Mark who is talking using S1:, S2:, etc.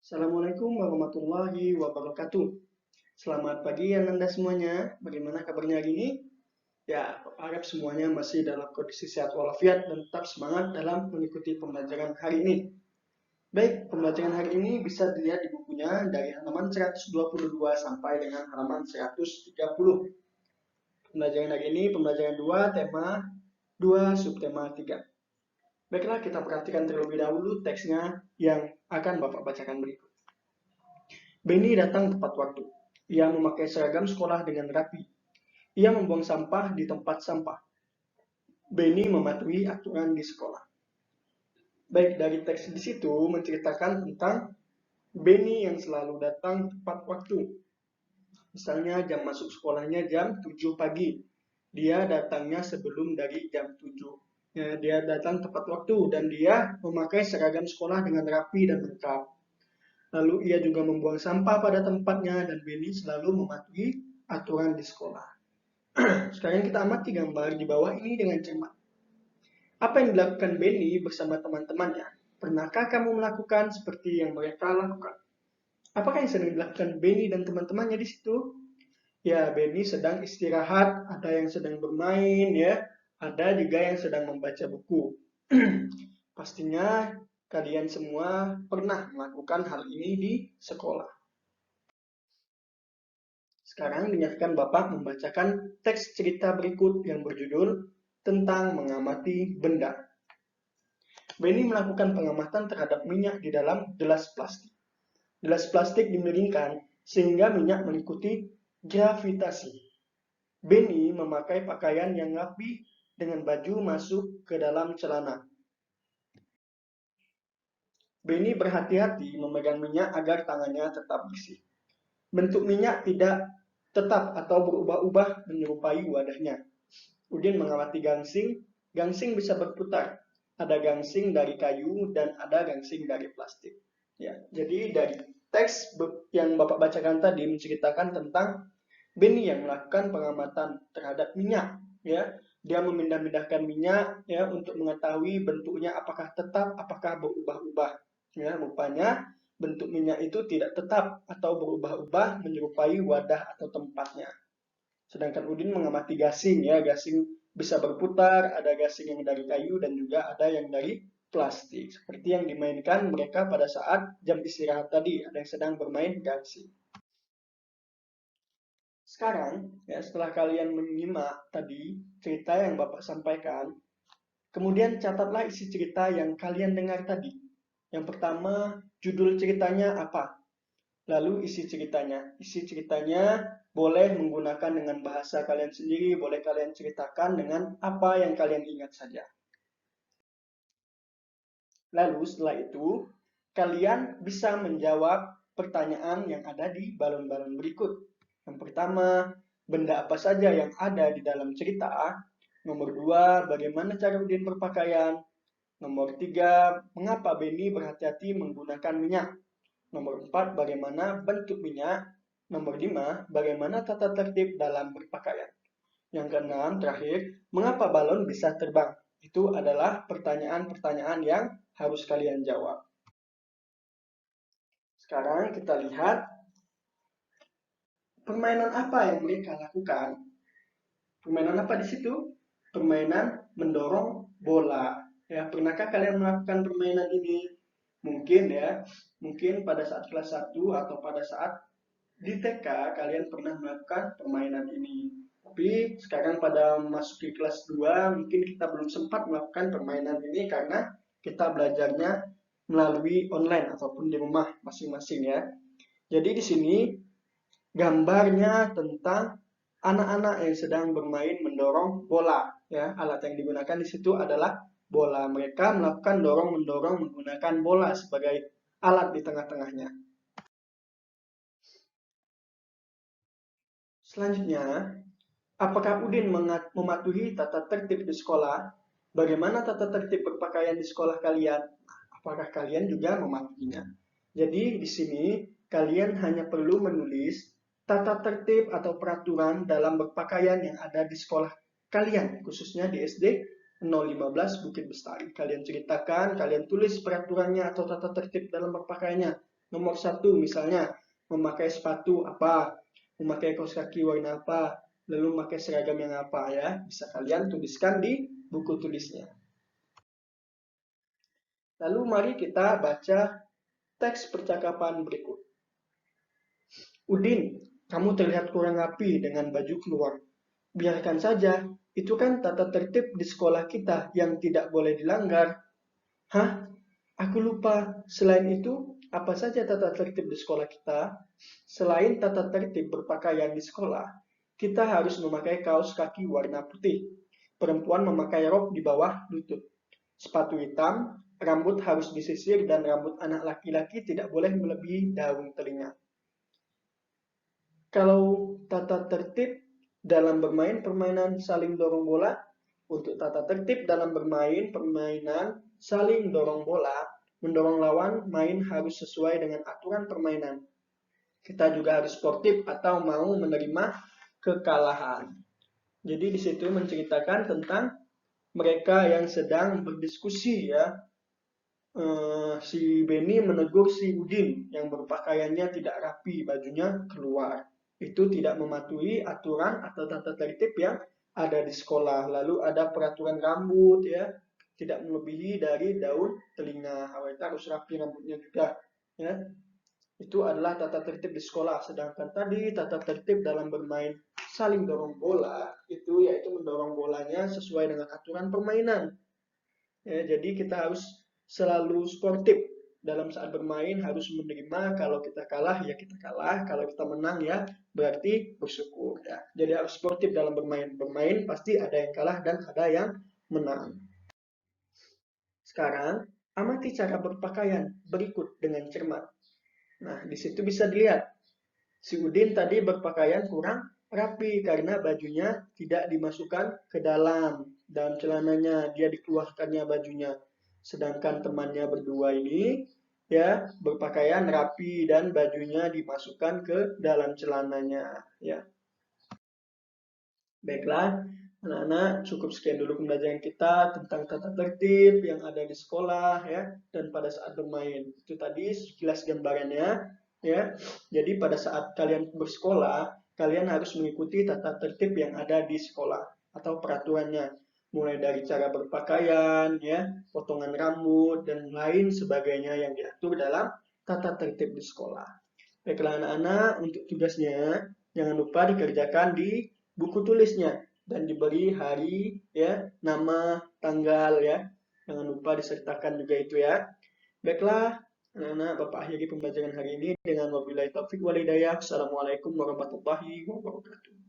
S1: Assalamualaikum warahmatullahi wabarakatuh. Selamat pagi Anda semuanya. Bagaimana kabarnya hari ini? Ya, harap semuanya masih dalam kondisi sehat walafiat dan tetap semangat dalam mengikuti pembelajaran hari ini. Baik, pembelajaran hari ini bisa dilihat di bukunya dari halaman 122 sampai dengan halaman 130. Pembelajaran hari ini pembelajaran 2, tema 2, subtema 3. Baiklah, kita perhatikan terlebih dahulu teksnya yang akan Bapak bacakan berikut. Benny datang tepat waktu. Ia memakai seragam sekolah dengan rapi. Ia membuang sampah di tempat sampah. Benny mematuhi aturan di sekolah. Baik, dari teks di situ menceritakan tentang Benny yang selalu datang tepat waktu. Misalnya jam masuk sekolahnya jam 7 pagi. Dia datangnya sebelum dari jam 7. Ya, dia datang tepat waktu dan dia memakai seragam sekolah dengan rapi dan lengkap. Lalu ia juga membuang sampah pada tempatnya dan Benny selalu mematuhi aturan di sekolah. Sekarang kita amati gambar di bawah ini dengan cermat. Apa yang dilakukan Benny bersama teman-temannya? Pernahkah kamu melakukan seperti yang mereka lakukan? Apakah yang sedang dilakukan Benny dan teman-temannya di situ? Ya, Benny sedang istirahat, ada yang sedang bermain, ya, ada juga yang sedang membaca buku. Pastinya kalian semua pernah melakukan hal ini di sekolah. Sekarang dengarkan Bapak membacakan teks cerita berikut yang berjudul tentang mengamati benda. Benny melakukan pengamatan terhadap minyak di dalam gelas plastik. Gelas plastik dimiringkan sehingga minyak mengikuti gravitasi. Benny memakai pakaian yang rapi dengan baju masuk ke dalam celana. Benny berhati-hati memegang minyak agar tangannya tetap bersih. Bentuk minyak tidak tetap atau berubah-ubah menyerupai wadahnya. Udin mengamati gangsing. Gangsing bisa berputar. Ada gangsing dari kayu dan ada gangsing dari plastik. Ya, jadi dari teks yang Bapak bacakan tadi menceritakan tentang Benny yang melakukan pengamatan terhadap minyak. Ya, dia memindah-mindahkan minyak ya untuk mengetahui bentuknya apakah tetap, apakah berubah-ubah. Ya, rupanya bentuk minyak itu tidak tetap atau berubah-ubah menyerupai wadah atau tempatnya. Sedangkan Udin mengamati gasing ya, gasing bisa berputar, ada gasing yang dari kayu dan juga ada yang dari plastik. Seperti yang dimainkan mereka pada saat jam istirahat tadi, ada yang sedang bermain gasing. Sekarang, ya, setelah kalian menyimak tadi cerita yang Bapak sampaikan, kemudian catatlah isi cerita yang kalian dengar tadi. Yang pertama, judul ceritanya apa? Lalu isi ceritanya. Isi ceritanya boleh menggunakan dengan bahasa kalian sendiri, boleh kalian ceritakan dengan apa yang kalian ingat saja. Lalu setelah itu, kalian bisa menjawab pertanyaan yang ada di balon-balon berikut. Yang pertama, benda apa saja yang ada di dalam cerita? Nomor 2, bagaimana cara Udin berpakaian? Nomor 3, mengapa Benny berhati-hati menggunakan minyak? Nomor 4, bagaimana bentuk minyak? Nomor 5, bagaimana tata tertib dalam berpakaian? Yang keenam, terakhir, mengapa balon bisa terbang? Itu adalah pertanyaan-pertanyaan yang harus kalian jawab. Sekarang kita lihat permainan apa yang mereka lakukan. Permainan apa di situ? Permainan mendorong bola. Ya, pernahkah kalian melakukan permainan ini? Mungkin ya, mungkin pada saat kelas 1 atau pada saat di TK kalian pernah melakukan permainan ini. Tapi sekarang pada masuk ke kelas 2 mungkin kita belum sempat melakukan permainan ini karena kita belajarnya melalui online ataupun di rumah masing-masing ya. Jadi di sini gambarnya tentang anak-anak yang sedang bermain mendorong bola ya. Alat yang digunakan di situ adalah bola. Mereka melakukan dorong-mendorong menggunakan bola sebagai alat di tengah-tengahnya. Selanjutnya, apakah Udin mematuhi tata tertib di sekolah? Bagaimana tata tertib berpakaian di sekolah kalian? Apakah kalian juga mematuhinya? Jadi di sini kalian hanya perlu menulis tata tertib atau peraturan dalam berpakaian yang ada di sekolah kalian, khususnya di SD 015 Bukit Bestari. Kalian ceritakan, kalian tulis peraturannya atau tata tertib dalam berpakaiannya. Nomor 1 misalnya memakai sepatu apa, memakai kaos kaki warna apa, lalu memakai seragam yang apa ya. Bisa kalian tuliskan di buku tulisnya. Lalu mari kita baca teks percakapan berikut. Udin, kamu terlihat kurang rapi dengan baju keluar. Biarkan saja, itu kan tata tertib di sekolah kita yang tidak boleh dilanggar. Hah? Aku lupa. Selain itu, apa saja tata tertib di sekolah kita? Selain tata tertib berpakaian di sekolah, kita harus memakai kaos kaki warna putih. Perempuan memakai rok di bawah lutut. Sepatu hitam, rambut harus disisir dan rambut anak laki-laki tidak boleh melebihi daun telinga. Kalau tata tertib dalam bermain permainan saling dorong bola, untuk tata tertib dalam bermain permainan saling dorong bola, mendorong lawan main harus sesuai dengan aturan permainan. Kita juga harus sportif atau mau menerima kekalahan. Jadi di situ menceritakan tentang mereka yang sedang berdiskusi ya. Si Benny menegur si Udin yang berpakaiannya tidak rapi, bajunya keluar. Itu tidak mematuhi aturan atau tata tertib yang ada di sekolah. Lalu ada peraturan rambut ya, tidak melebihi dari daun telinga. Kita harus rapi rambutnya juga ya. Itu adalah tata tertib di sekolah. Sedangkan tadi tata tertib dalam bermain saling dorong bola itu yaitu mendorong bolanya sesuai dengan aturan permainan. Ya, jadi kita harus selalu sportif dalam saat bermain, harus menerima kalau kita kalah ya kita kalah, kalau kita menang ya berarti bersyukur ya. Jadi harus sportif dalam bermain. Bermain pasti ada yang kalah dan ada yang menang. Sekarang amati cara berpakaian berikut dengan cermat. Nah, di situ bisa dilihat si Udin tadi berpakaian kurang rapi karena bajunya tidak dimasukkan ke dalam celananya, dia dikeluarkannya bajunya. Sedangkan temannya berdua ini ya berpakaian rapi dan bajunya dimasukkan ke dalam celananya ya. Baiklah, anak-anak, cukup sekian dulu pembelajaran kita tentang tata tertib yang ada di sekolah ya dan pada saat bermain. Itu tadi sekilas gambarannya ya. Jadi pada saat kalian bersekolah, kalian harus mengikuti tata tertib yang ada di sekolah atau peraturannya. Mulai dari cara berpakaian, ya, potongan rambut, dan lain sebagainya yang diatur dalam tata tertib di sekolah. Baiklah anak-anak, untuk tugasnya jangan lupa dikerjakan di buku tulisnya dan diberi hari, ya, nama, tanggal, ya. Jangan lupa disertakan juga itu ya. Baiklah, anak-anak, Bapak akhiri pembelajaran hari ini dengan wabillahi taufik wal hidayah. Assalamualaikum warahmatullahi wabarakatuh.